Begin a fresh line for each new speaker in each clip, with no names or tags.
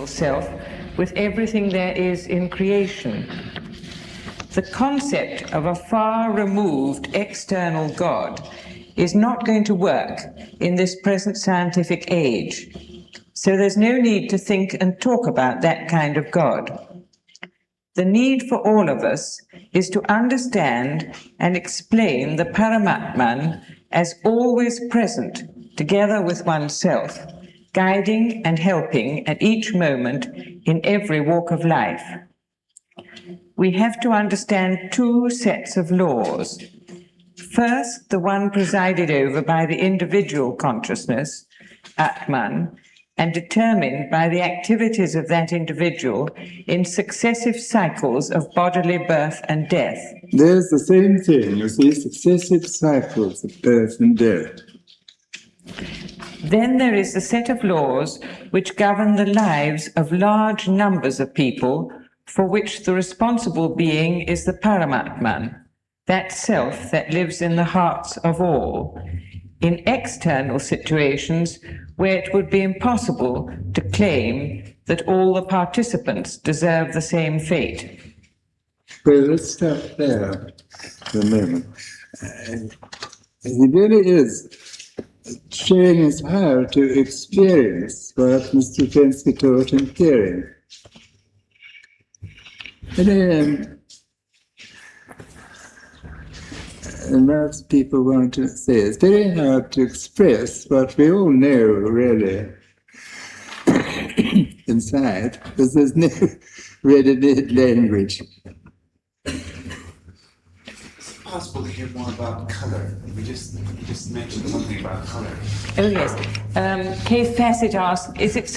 self with everything there is in creation. The concept of a far removed external God is not going to work in this present scientific age. So there's no need to think and talk about that kind of God. The need for all of us is to understand and explain the Paramatman as always present, together with oneself, guiding and helping at each moment in every walk of life. We have to understand two sets of laws. First, the one presided over by the individual consciousness, Atman, and determined by the activities of that individual in successive cycles of bodily birth and death.
There's the same thing, you see, successive cycles of birth and death.
Then there is the set of laws which govern the lives of large numbers of people, for which the responsible being is the Paramatman, that self that lives in the hearts of all, in external situations where it would be impossible to claim that all the participants deserve the same fate.
Well, let's stop there for a moment. He really is showing us how to experience what Mr. Fensky taught in theory. And most people want to say it's very hard to express what we all know, really, inside, because there's no ready-made language.
Is it possible to hear more about colour? You just mentioned something about colour.
Oh, yes. Kaffe Fassett asked, is it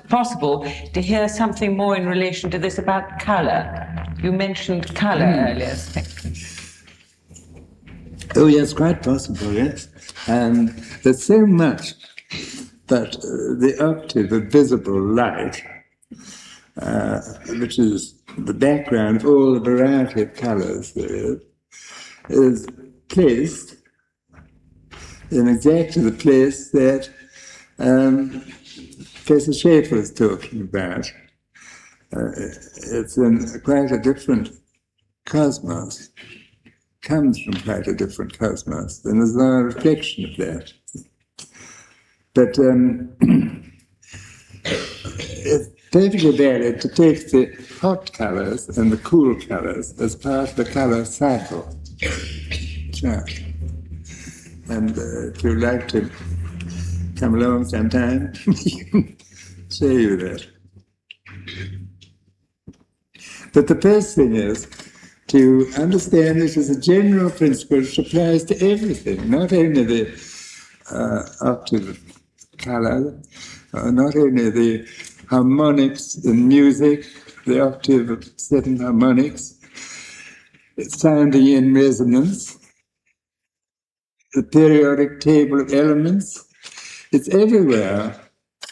possible to hear something more in relation to this about colour? You mentioned colour earlier.
Oh, yes, quite possible, yes. And there's so much that the octave of visible light, which is the background of all the variety of colours there is placed in exactly the place that Professor Schaefer is talking about. It's in quite a different cosmos, comes from quite a different cosmos, and there's no reflection of that. But it's perfectly valid to take the hot colours and the cool colours as part of the colour cycle chart. And if you'd like to come along sometime, we can show you that. But the first thing is to understand this as a general principle which applies to everything, not only the octave colour, not only the harmonics in music, the octave of 7 harmonics, sounding in resonance, the periodic table of elements, it's everywhere,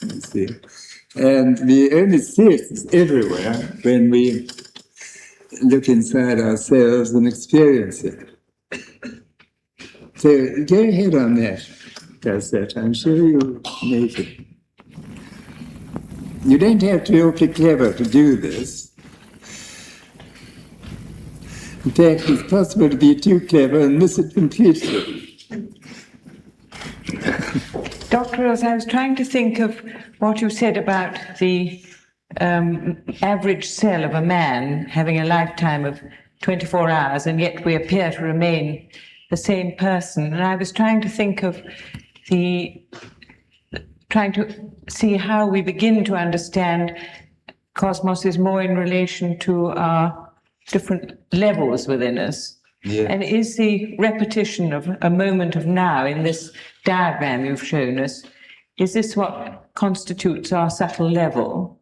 you see. And we only see it everywhere when we look inside ourselves and experience it. So go ahead on that, Fassett. I'm sure you'll make it. You don't have to be awfully clever to do this. In fact, it's possible to be too clever and miss it completely.
Dr. Rose, I was trying to think of what you said about the average cell of a man having a lifetime of 24 hours, and yet we appear to remain the same person. And I was trying to think of trying to see how we begin to understand cosmos is more in relation to our different levels within us.
Yeah.
And is the repetition of a moment of now in this diagram you've shown us, is this what constitutes our subtle level?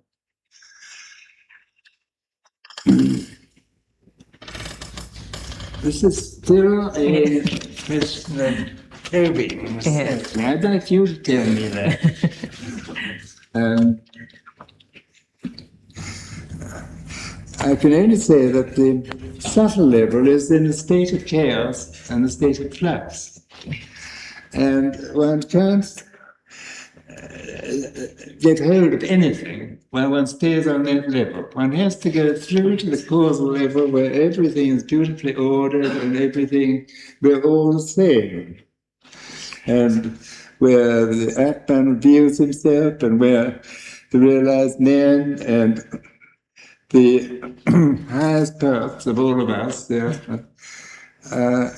This is still a question of probing.
Yes.
I'd like you to tell me that. I can only say that the subtle level is in a state of chaos and a state of flux. And one can't get hold of anything while one stays on that level. One has to go through to the causal level where everything is beautifully ordered and everything, we're all the same. And where the Atman reveals himself and where the realized man and the highest parts of all of us are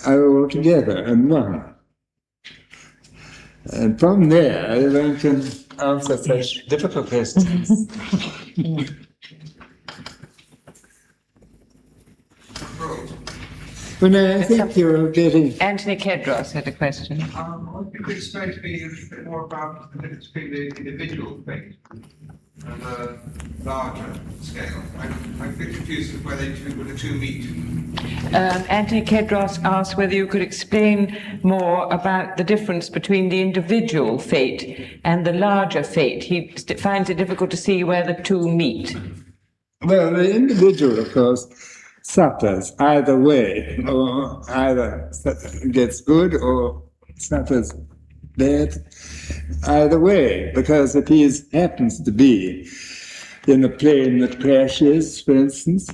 all together and one. And from there, one can answer such difficult questions. Well, no, I think you're getting...
Anthony Kedros had a question.
If you could explain to me a little bit more about the difference between the individual fate and the larger scale. I'm a bit confused with where the two meet.
Anthony Kedros asked whether you could explain more about the difference between the individual fate and the larger fate. He finds it difficult to see where the two meet.
Well, the individual, of course, suffers either way, or either gets good or suffers bad, either way, because if he happens to be in a plane that crashes, for instance,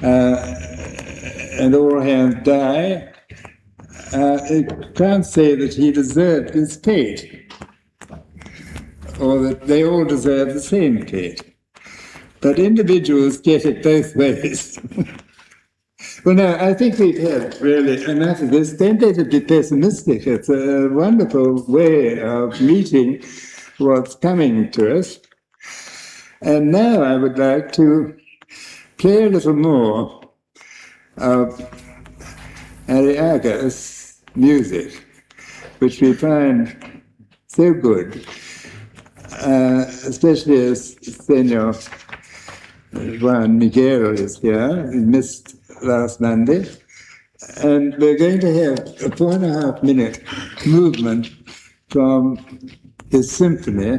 and all hands die, it can't say that he deserved his fate, or that they all deserve the same fate. But individuals get it both ways. Well, no, I think we've had really enough of this. Don't let it be pessimistic. It's a wonderful way of meeting what's coming to us. And now I would like to play a little more of Arriaga's music, which we find so good, especially as Senor Juan Miguel is here. He missed last Monday, and we're going to have a 4.5 minute movement from his symphony,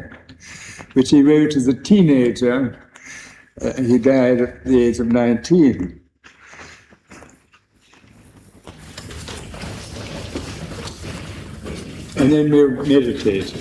which he wrote as a teenager. He died at the age of 19. And then we'll meditate.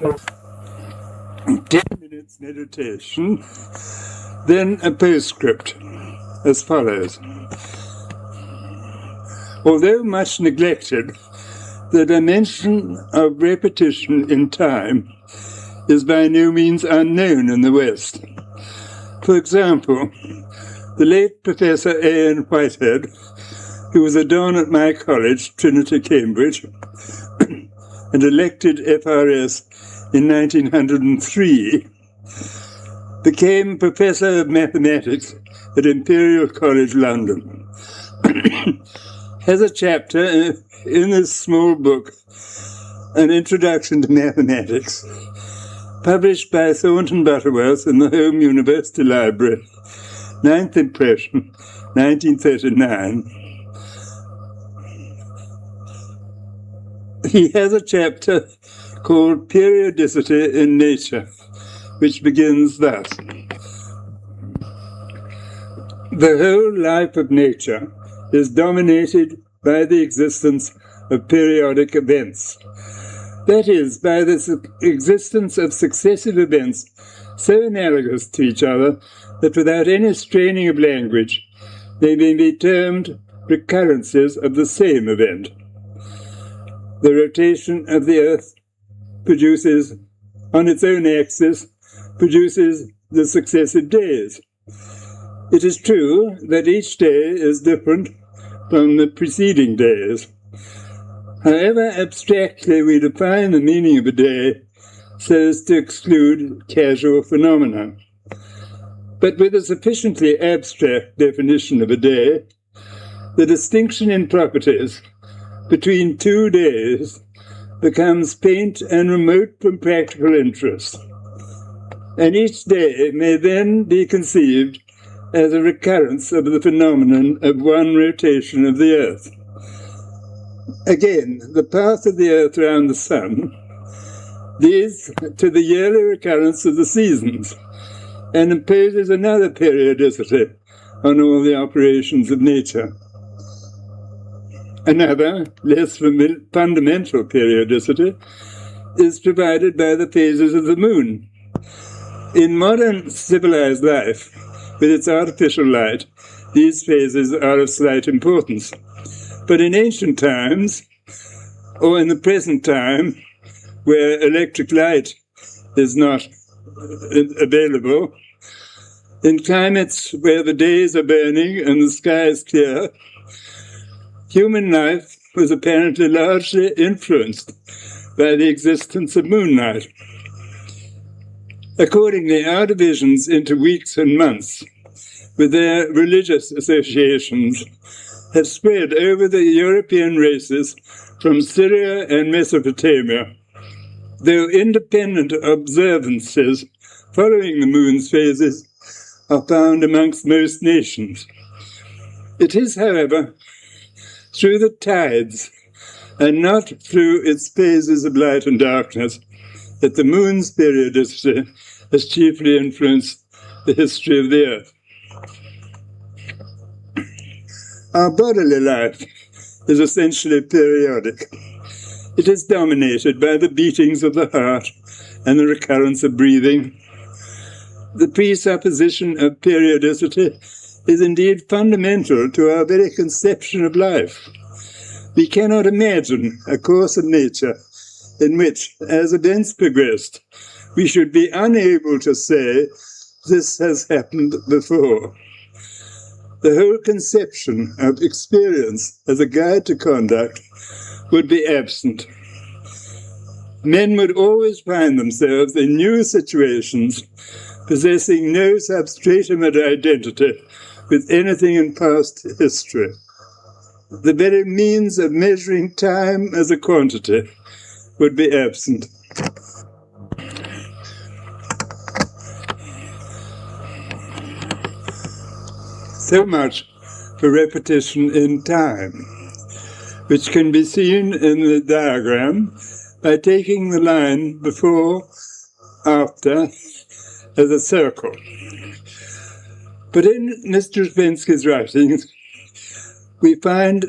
10 minutes meditation, then a postscript as follows. Although much neglected, the dimension of repetition in time is by no means unknown in the West. For example, the late Professor A.N. Whitehead, who was a don at my college, Trinity, Cambridge, and elected FRS in 1903, became Professor of Mathematics at Imperial College London. Has a chapter in this small book, An Introduction to Mathematics, published by Thornton Butterworth in the Home University Library, 9th impression, 1939. He has a chapter called Periodicity in Nature, which begins thus. The whole life of nature is dominated by the existence of periodic events. That is, by the existence of successive events so analogous to each other that without any straining of language, they may be termed recurrences of the same event. The rotation of the Earth produces, on its own axis, produces the successive days. It is true that each day is different from the preceding days. However abstractly we define the meaning of a day so as to exclude casual phenomena. But with a sufficiently abstract definition of a day, the distinction in properties between 2 days becomes faint and remote from practical interest, and each day may then be conceived as a recurrence of the phenomenon of one rotation of the Earth. Again, the path of the Earth round the Sun leads to the yearly recurrence of the seasons and imposes another periodicity on all the operations of nature. Another, less fundamental periodicity is provided by the phases of the moon. In modern civilized life, with its artificial light, these phases are of slight importance. But in ancient times, or in the present time, where electric light is not available, in climates where the days are burning and the sky is clear, human life was apparently largely influenced by the existence of moonlight. Accordingly, our divisions into weeks and months, with their religious associations, have spread over the European races from Syria and Mesopotamia, though independent observances following the moon's phases are found amongst most nations. It is, however, through the tides, and not through its phases of light and darkness, that the moon's periodicity has chiefly influenced the history of the Earth. Our bodily life is essentially periodic. It is dominated by the beatings of the heart and the recurrence of breathing. The presupposition of periodicity is indeed fundamental to our very conception of life. We cannot imagine a course of nature in which, as events progressed, we should be unable to say, this has happened before. The whole conception of experience as a guide to conduct would be absent. Men would always find themselves in new situations, possessing no substratum of identity with anything in past history. The very means of measuring time as a quantity would be absent. So much for repetition in time, which can be seen in the diagram by taking the line before, after, as a circle. But in Mr. Ouspensky's writings, we find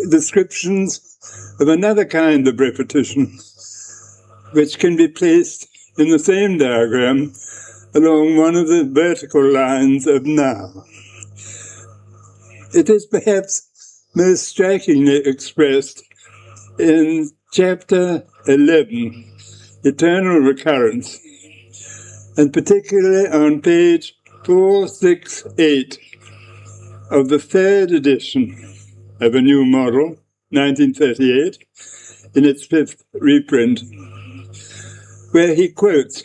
descriptions of another kind of repetition, which can be placed in the same diagram along one of the vertical lines of now. It is perhaps most strikingly expressed in chapter 11, Eternal Recurrence, and particularly on page 468 of the third edition of A New Model, 1938, in its fifth reprint, where he quotes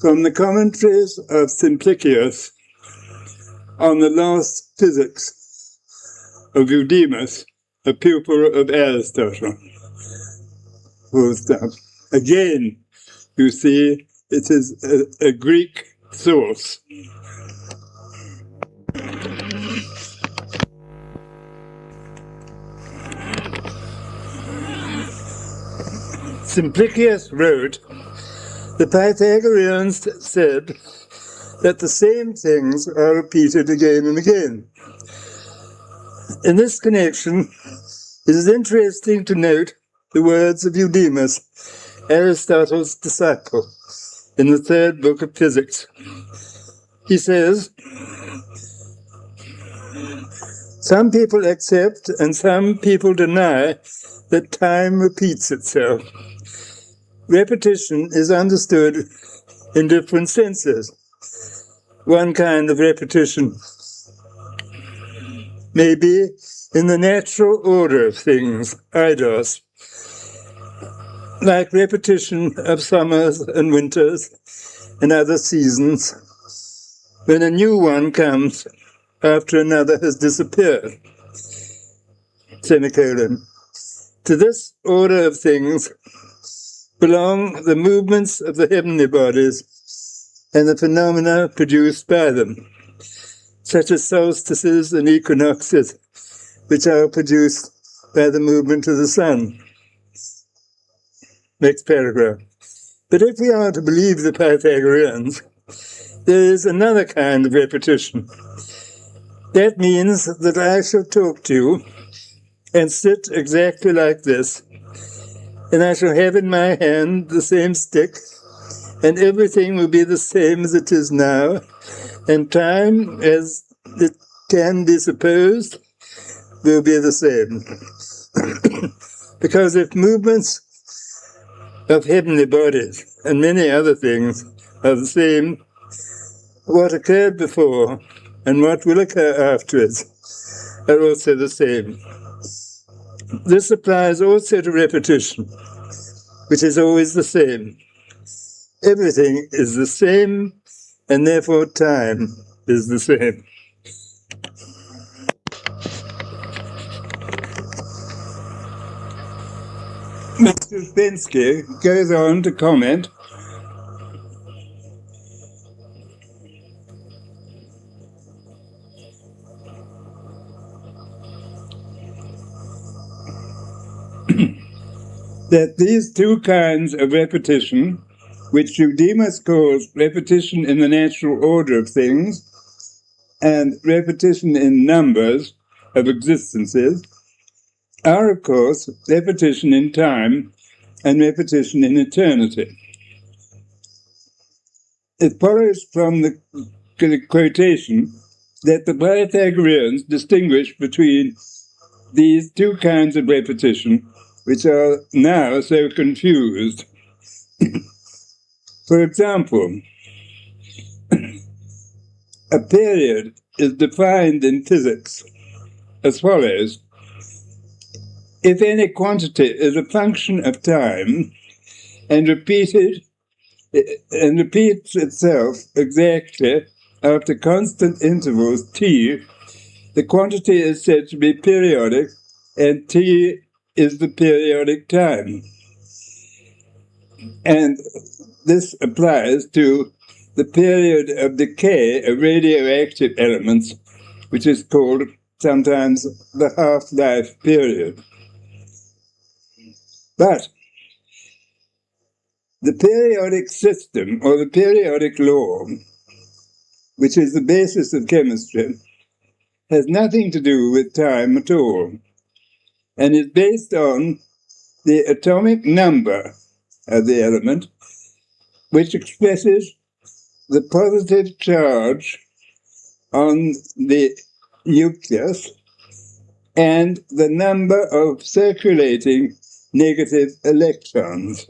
from the commentaries of Simplicius on the Lost Physics of Eudemus, a pupil of Aristotle. Full stop. Again, you see, it is a Greek source. Simplicius wrote, the Pythagoreans said that the same things are repeated again and again. In this connection, it is interesting to note the words of Eudemus, Aristotle's disciple, in the third book of Physics. He says, some people accept and some people deny that time repeats itself. Repetition is understood in different senses. One kind of repetition may be in the natural order of things, eidos, like repetition of summers and winters and other seasons, when a new one comes after another has disappeared. Semicolon. To this order of things belong the movements of the heavenly bodies and the phenomena produced by them, such as solstices and equinoxes, which are produced by the movement of the sun. Next paragraph. But if we are to believe the Pythagoreans, there is another kind of repetition. That means that I shall talk to you and sit exactly like this, and I shall have in my hand the same stick, and everything will be the same as it is now, and time, as it can be supposed, will be the same. Because if movements of heavenly bodies and many other things are the same, what occurred before and what will occur afterwards are also the same. This applies also to repetition, which is always the same. Everything is the same, and therefore time is the same. Mr. Ouspensky goes on to comment that these two kinds of repetition, which Eudemus calls repetition in the natural order of things and repetition in numbers of existences, are, of course, repetition in time and repetition in eternity. It follows from the quotation that the Pythagoreans distinguish between these two kinds of repetition, which are now so confused. For example, a period is defined in physics as follows. If any quantity is a function of time and repeats itself exactly after constant intervals t, the quantity is said to be periodic, and t is the periodic time. And this applies to the period of decay of radioactive elements, which is called sometimes the half-life period. But the periodic system, or the periodic law, which is the basis of chemistry, has nothing to do with time at all, and is based on the atomic number the element, which expresses the positive charge on the nucleus and the number of circulating negative electrons.